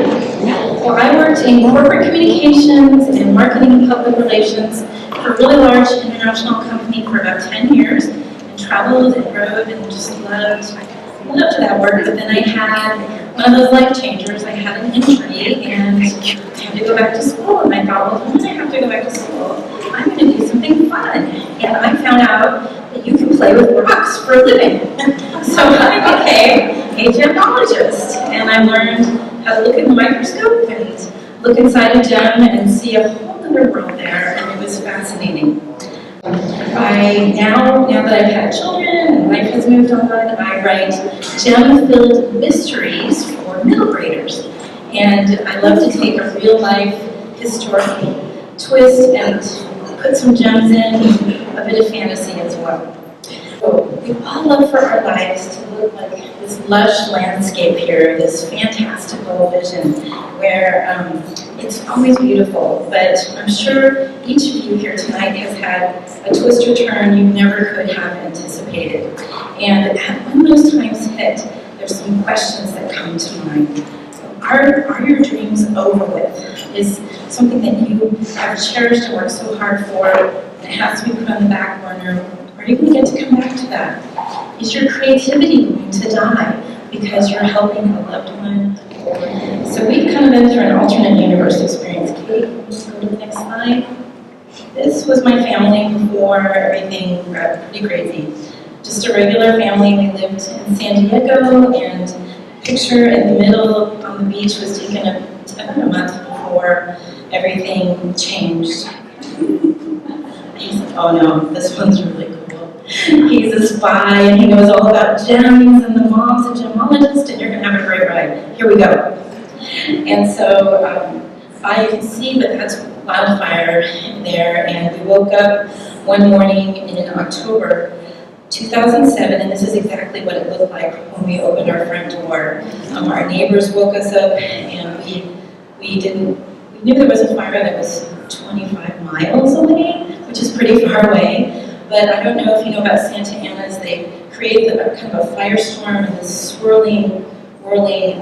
Well, I worked in corporate communications and marketing and public relations for a really large international company for about 10 years, and traveled and rode and just loved that work. But then I had one of those life changers. I had an injury and I had to go back to school. And I thought, well, when I have to go back to school, I'm going to do something fun. And I found out that you can play with rocks for a living. So I became a gemologist, and I learned how to look in the microscope and look inside a gem and see a whole other world there, and it was fascinating. Now that I've had children and life has moved on, I write gem-filled mysteries for middle graders. And I love to take a real-life historical twist and put some gems in, a bit of fantasy as well. So we all love for our lives to look like this lush landscape here, this fantastical vision where it's always beautiful, but I'm sure each of you here tonight has had a twist or turn you never could have anticipated. And when those times hit, there's some questions that come to mind. Are your dreams over with? Is something that you have cherished and worked so hard for, and it has to be put on the back burner? Are you going to get to come back to that? Is your creativity going to die because you're helping a loved one? So we've kind of been through an alternate universe experience. Kate, let's go to the next slide. This was my family before everything got pretty crazy. Just a regular family. We lived in San Diego, and picture in the middle on the beach was taken about a month before everything changed. He's like, oh no, this one's really cool. He's a spy and he knows all about gems, and the mom's a gemologist, and you're going to have a great ride. Here we go. And so you can see that that's Wildfire there, and we woke up one morning in October 2007, and this is exactly what it looked like when we opened our front door. Our neighbors woke us up, and we knew there was a fire that was 25 miles away, which is pretty far away. But I don't know if you know about Santa Ana's. They create kind of a firestorm and this swirling, whirling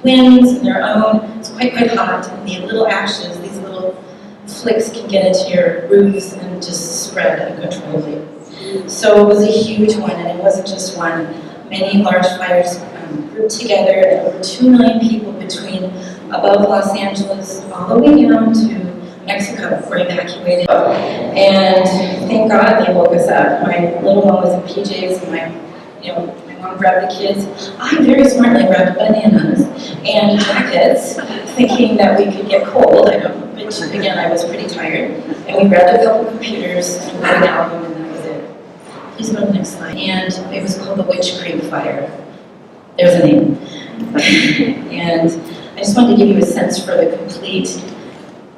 winds in their own. It's quite hot, and the little ashes, these little flicks can get into your roofs and just spread uncontrollably. So it was a huge one, and it wasn't just one. Many large fires grouped together, and over 2 million people between above Los Angeles all the way down to Mexico were evacuated. And thank God they woke us up. My little one was in PJs, and my mom grabbed the kids. I very smartly grabbed bananas and jackets, thinking that we could get cold. Which again, I was pretty tired. And we grabbed a couple computers and wrote an album, and that was it. Please go to the next slide. And it was called the Witch Creek Fire. There's a name. And I just wanted to give you a sense for the complete.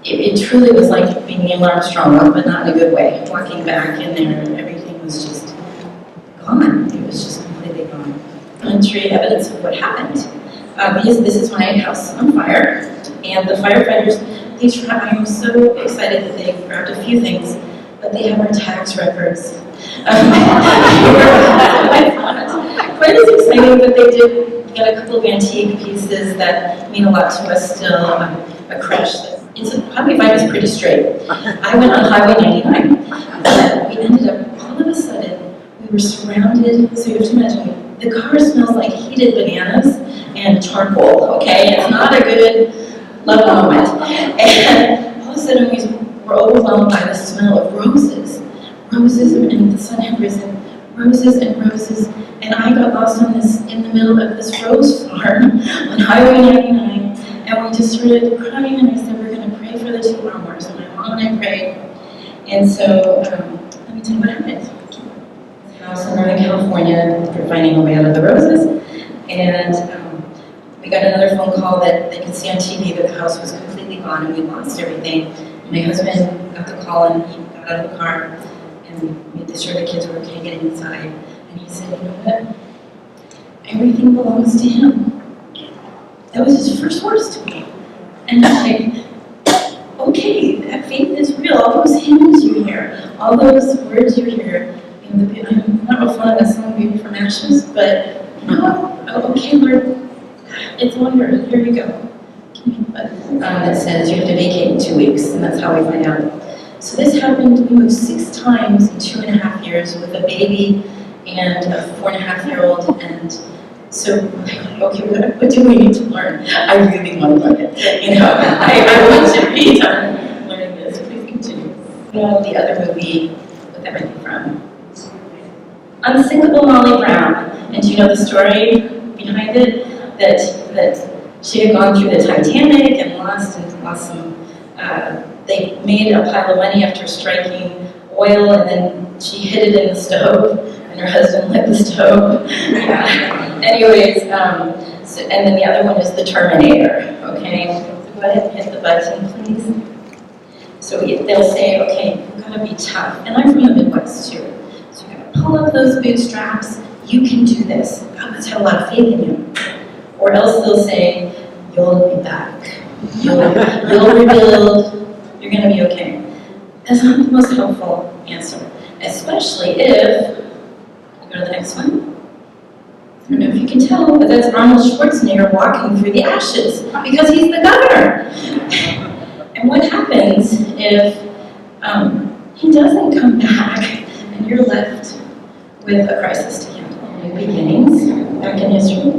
It truly was like being Neil Armstrong, but not in a good way. Walking back in there, everything was just gone. It was just completely gone. Documentary evidence of what happened. This is my house on fire, and the firefighters, I am so excited that they grabbed a few things, but they have our tax records. Quite as exciting, but they did get a couple of antique pieces that mean a lot to us still. A crush. Highway 5 is pretty straight. I went on Highway 99, but we ended up, all of a sudden, we were surrounded, so you have to imagine, the car smells like heated bananas and charcoal, okay? It's not a good love moment. And all of a sudden, we were overwhelmed by the smell of roses. Roses, and the sun had risen, roses and roses, and I got lost in the middle of this rose farm on Highway 99, and we just started crying, and I said, we're going to pray for the 2 hours, and my mom and I prayed. And so, let me tell you what happened. House in Northern California, after finding a way out of the roses, and we got another phone call that they could see on TV that the house was completely gone and we lost everything. And my husband got the call, and he got out of the car, and we made sure the kids were okay getting inside. And he said, you know what? Everything belongs to him. That was his first words to me. And I'm like, okay, that faith is real. All those hymns you hear, all those words you hear. I'm not real fond of that song, Baby from Ashes, but you know what? Oh, okay, Lord, it's all yours. Here you go. that says you have to vacate in 2 weeks, and that's how we find out. So this happened, we moved 6 times in 2.5 years with a baby and a 4.5-year-old, and so, okay, what do we need to learn? I really want to learn it. I want to be done learning this. Please continue. The other movie, what that might be from. Unsinkable Molly Brown. And do you know the story behind it? That she had gone through the Titanic and lost some, they made a pile of money after striking oil, and then she hid it in the stove, and her husband lit the stove. Anyways, and then the other one is the Terminator, okay? So go ahead and hit the button, please. So they'll say, okay, you've got to be tough. And I'm from the Midwest, too. So you've got to pull up those bootstraps. You can do this. God must have a lot of faith in you. Or else they'll say, you'll be back. You'll rebuild. You're going to be okay. That's not the most helpful answer. Especially if, go to the next one. I don't know if you can tell, but that's Arnold Schwarzenegger walking through the ashes because he's the governor. And what happens if he doesn't come back and you're left with a crisis to handle? New beginnings, back in history.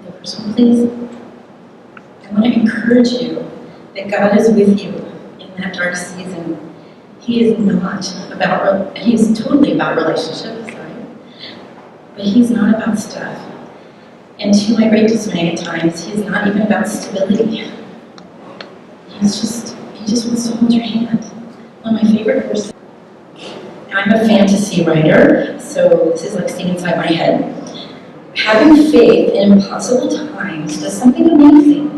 The first one, please. I want to encourage you that God is with you in that dark season. He is not about, he's totally about relationships, but he's not about stuff. And to my great dismay at times, he's not even about stability. He just wants to hold your hand. One of my favorite verses. I'm a fantasy writer, so this is like staying inside my head. Having faith in impossible times does something amazing.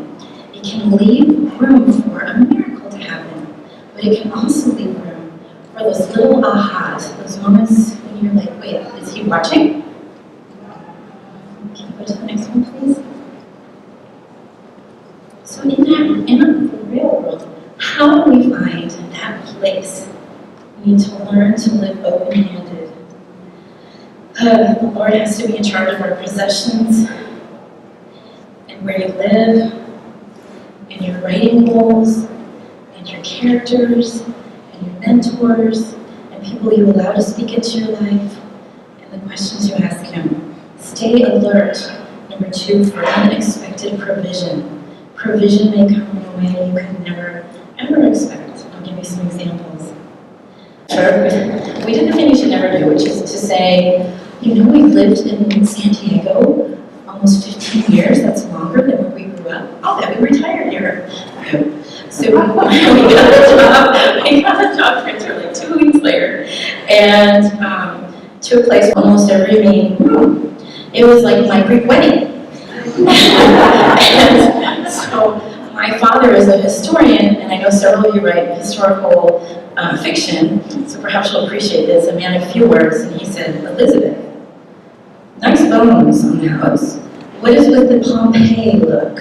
It can leave room for a miracle to happen, but it can also leave room for those little ahas, those moments when you're like, wait, is he watching? Can you go to the next one, please? So in the real world, how do we find that place? We need to learn to live open-handed. The Lord has to be in charge of our possessions and where you live, and your writing goals, and your characters, and your mentors, and people you allow to speak into your life, and the questions you ask Him. Stay alert. Number 2, for unexpected provision. Provision may come in a way you could never, ever expect. I'll give you some examples. We did the thing you should never do, which is to say, we've lived in San Diego almost 15 years. That's longer than where we grew up. I'll bet we retired here. So we got a job transfer like 2 weeks later, and to a place where almost every main room. It was like my Greek wedding. And so my father is a historian, and I know several of you write historical fiction, so perhaps you'll appreciate this, a man of few words, and he said, Elizabeth, nice bones on the house. What is with the Pompeii look?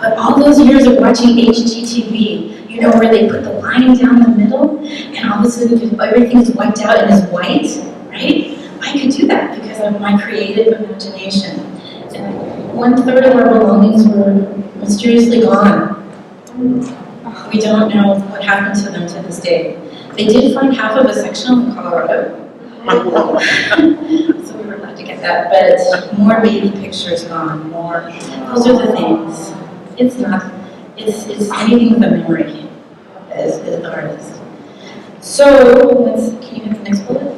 But all those years of watching HGTV, where they put the line down the middle, and all of a sudden everything is wiped out and is white, right? I could do that because of my creative imagination. And 1/3 of our belongings were mysteriously gone. We don't know what happened to them to this day. They did find half of a section in Colorado. So we were glad to get that, but more baby pictures gone, more. Those are the things. It's anything with a memory as the artist. So, can you have the next bullet?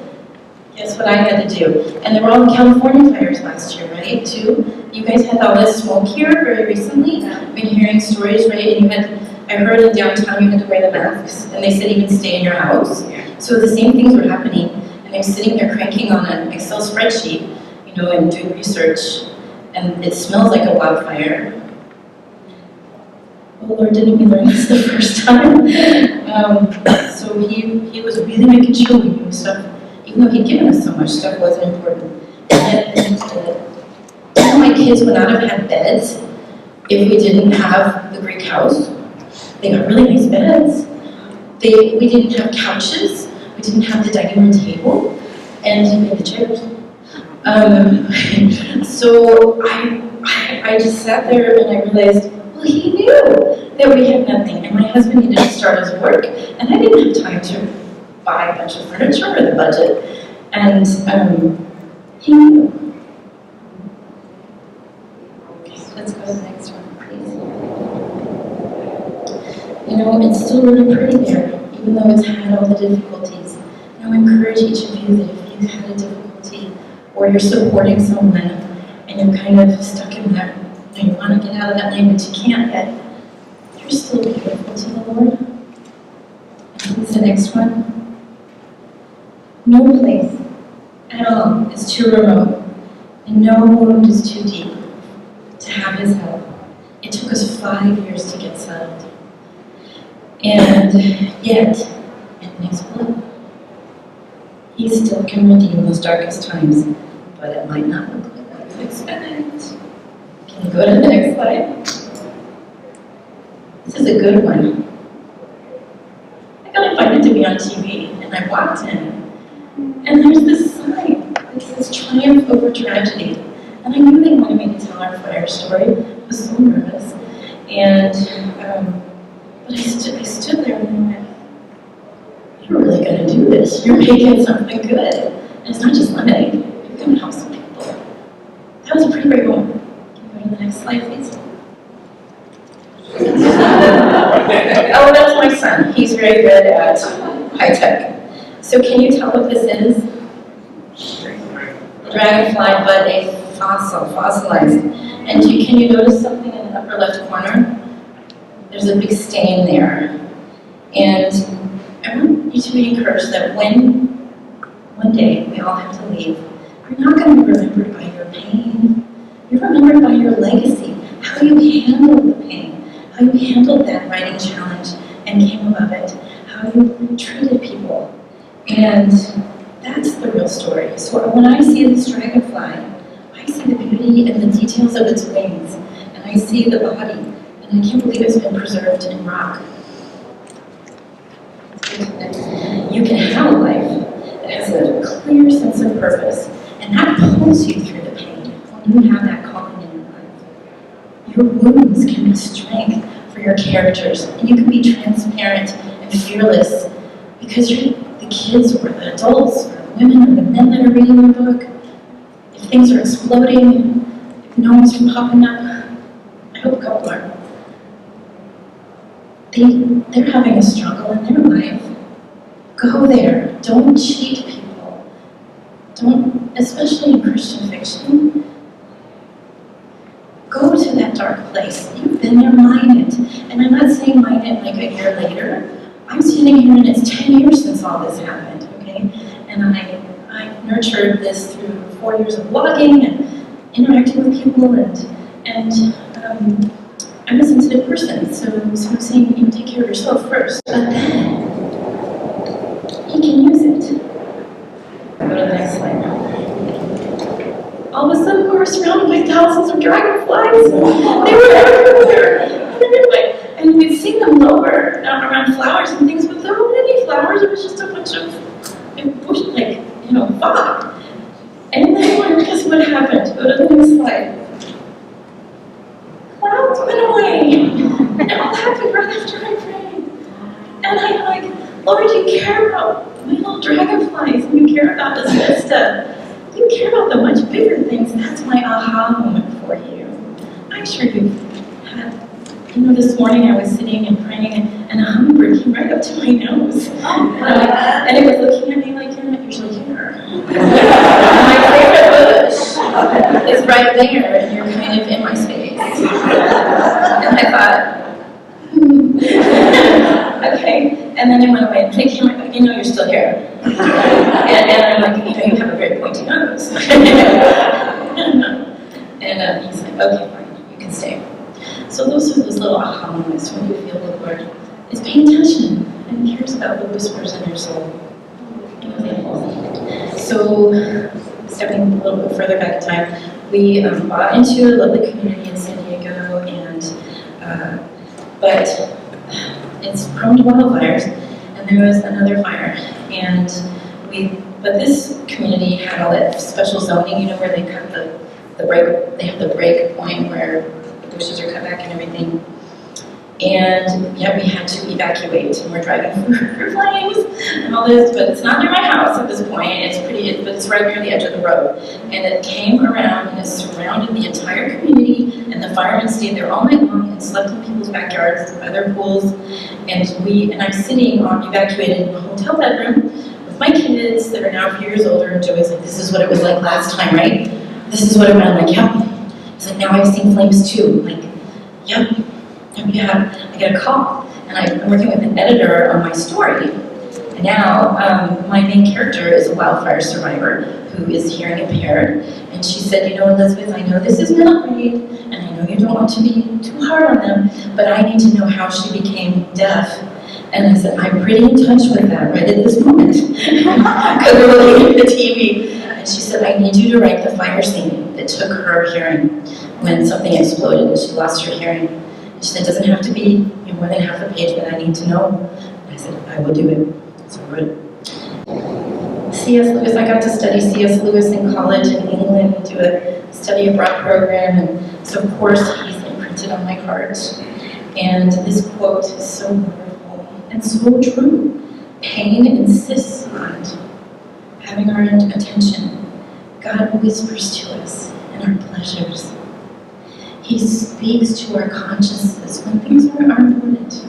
Guess what I had to do? And there were all the California fires last year, right, too? You guys had all this smoke here very recently. I've been hearing stories, right? And I heard in downtown you had to wear the masks, and they said even stay in your house. So the same things were happening, and I'm sitting there cranking on an Excel spreadsheet, and doing research, and it smells like a wildfire. Oh Lord, didn't we learn this the first time? So he was really making sure we knew stuff, even though he'd given us so much, stuff wasn't important. And my kids would not have had beds if we didn't have the Greek house. They got really nice beds. We didn't have couches. We didn't have the dining room table. And he made the chairs. So I just sat there and I realized, well, he knew that we had nothing, and my husband needed to start his work, and I didn't have time to buy a bunch of furniture or the budget, and he knew. Okay, let's go to the next one, please. You know, it's still really pretty there, even though it's had all the difficulties. And I encourage each of you that if you've had a difficulty, or you're supporting someone, and you're kind of stuck in that, you want to get out of that lane, but you can't yet, you're still beautiful to the Lord. Please, the next one. No place at all is too remote, and no wound is too deep to have His help. It took us 5 years to get settled. And yet, in His blood, He still can redeem those darkest times, but it might not look like what you expect. Can you go to the next slide? This is a good one. I got invited to be on TV, and I walked in, and there's this sign that says Triumph Over Tragedy. And I knew they wanted me to tell our fire story. I was so nervous. And, but I stood there and I went, you're really going to do this. You're making something good. And it's not just lemonade. You're going to help some people. That was a pretty great moment. Can you go to the next slide, please? Oh, that's my son. He's very good at high tech. So can you tell what this is? A dragonfly, but a fossilized. And can you notice something in the upper left corner? There's a big stain there. And I want you to be encouraged that when one day we all have to leave, you're not going to be remembered by your pain. You're remembered by your legacy, how you handled the pain, how you handled that writing challenge and came above it, how you treated people. And that's the real story. So when I see this dragonfly, I see the beauty and the details of its wings, and I see the body, and I can't believe it's been preserved in rock. You can have a life that has a clear sense of purpose, and that pulls you through the pain when you have that calling in your life. Your wounds can be strength for your characters, and you can be transparent and fearless because you're the kids or the adults or the women or the men that are reading your book. If things are exploding, if no one's popping up, I hope a couple are. They're having a struggle in their life. Go there. Don't cheat people. Don't, especially in Christian fiction. Go to that dark place. You've been there, mine it. And I'm not saying mine it like a year later. I'm sitting here and it's 10 years since all this happened, okay? And I nurtured this through 4 years of blogging and interacting with people, and I'm a sensitive person, so I'm saying, you take care of yourself first. But then, He can use it. Go to the next slide now. All of a sudden, we were surrounded by thousands of dragonflies. They were everywhere. And we'd seen them lower around flowers and things, but there weren't any flowers. It was just a bunch of bush, fog. And then guess what happened? Go to the next slide. Clouds went away. And it all happened right after I prayed. And I'm like, Lord, you care about my little dragonflies, and you care about this vista. You care about the much bigger things. That's my aha moment for you. I'm sure you've had, this morning I was sitting and praying, and a hummingbird came right up to my nose. And it was looking at me like, you're not usually here. My favorite bush is right there, and you're kind of in my space. And I thought, okay. And then it went away, and they came right back, you're still here. And I'm like, you have a very pointy nose. And he's like, okay, fine, you can stay. So those are those little aha moments when you feel the Lord is paying attention and cares about what whispers in your soul. So, stepping a little bit further back in time, we bought into a lovely community in San Diego, but it's prone to wildfires, and there was another fire, and But this community had all that special zoning, you know, where they cut the break, they have the break point where the bushes are cut back and everything. And yeah, we had to evacuate, and we're driving through flames and all this, but it's not near my house at this point. But it's right near the edge of the road. And it came around and it surrounded the entire community, and the firemen stayed there all night long and slept in people's backyards by their pools. And I'm sitting on evacuated in a hotel bedroom with my kids that are now a few years older, and Joey's like, this is what it was like last time, right? This is what it went like, yep. It's like, now I've seen flames too. I'm like, yep. Yeah, I get a call, and I'm working with an editor on my story. And now, my main character is a wildfire survivor who is hearing impaired. And she said, you know, Elizabeth, I know this is middle grade, and I know you don't want to be too hard on them, but I need to know how she became deaf. And I said, I'm pretty in touch with that right at this moment, because we're looking at the TV. And she said, I need you to write the fire scene that took her hearing when something exploded and she lost her hearing. She said, it doesn't have to be more than half a page, but I need to know. And I said, I will do it. So I wrote. C.S. Lewis, I got to study C.S. Lewis in college in England, do a study abroad program, and so of course he's imprinted on my heart. And this quote is so wonderful and so true. Pain insists on having our attention. God whispers to us in our pleasures. He speaks to our consciousness when things are important,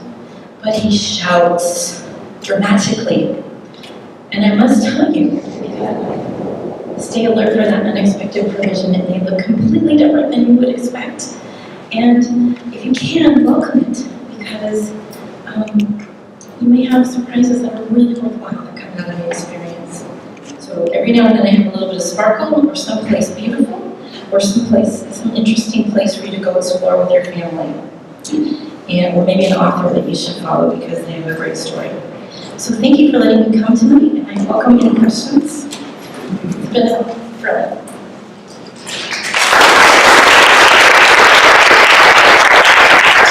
but he shouts dramatically. And I must tell you, stay alert for that unexpected provision. It may look completely different than you would expect. And if you can, welcome it, because you may have surprises that are really worthwhile that come out of the experience. So every now and then I have a little bit of sparkle or someplace beautiful, or some interesting place for you to go explore with your family. Or maybe an author that you should follow because they have a great story. So thank you for letting me come tonight, and I welcome any questions. It's been a thrill.